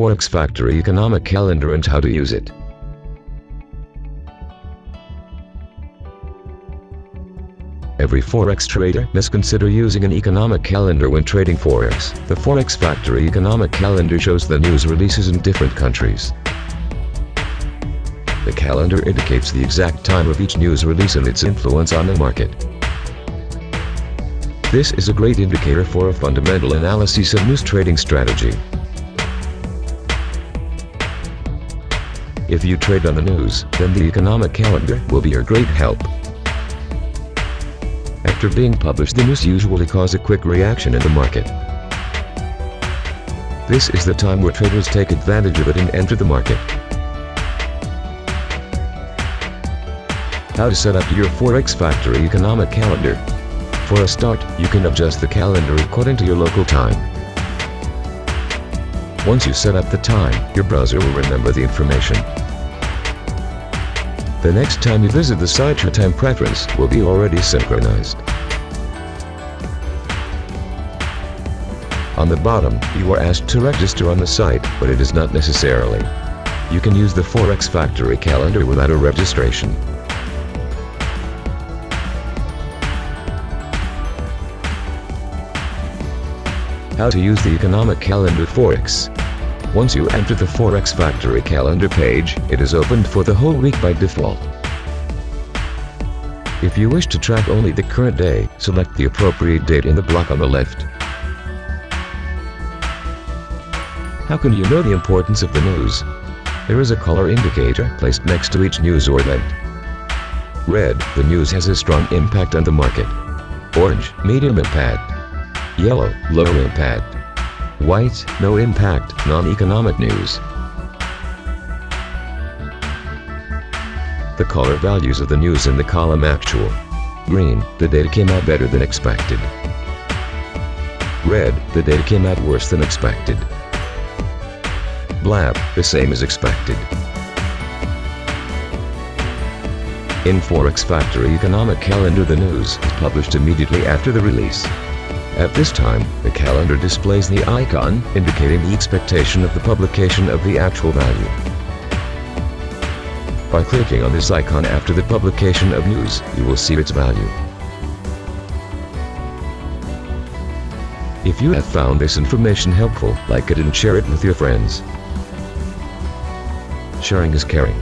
Forex Factory economic calendar and how to use it. Every Forex trader must consider using an economic calendar when trading Forex. The Forex Factory economic calendar shows the news releases in different countries. The calendar indicates the exact time of each news release and its influence on the market. This is a great indicator for a fundamental analysis of news trading strategy. If you trade on the news, then the economic calendar will be your great help. After being published, the news usually cause a quick reaction in the market. This is the time where traders take advantage of it and enter the market. How to set up your Forex Factory economic calendar. For a start, you can adjust the calendar according to your local time. Once you set up the time, your browser will remember the information. The next time you visit the site, your time preference will be already synchronized. On the bottom, you are asked to register on the site, but it is not necessarily. You can use the Forex Factory calendar without a registration. How to use the economic calendar Forex. Once you enter the Forex Factory calendar page, it is opened for the whole week by default. If you wish to track only the current day, select the appropriate date in the block on the left. How can you know the importance of the news? There is a color indicator placed next to each news or event. Red, the news has a strong impact on the market. Orange, medium impact. Yellow, low impact. White, no impact, non-economic news. The color values of the news in the column actual. Green, the data came out better than expected. Red, the data came out worse than expected. Black, the same as expected. In Forex Factory economic calendar, the news is published immediately after the release. At this time, the calendar displays the icon indicating the expectation of the publication of the actual value. By clicking on this icon after the publication of news, you will see its value. If you have found this information helpful, like it and share it with your friends. Sharing is caring.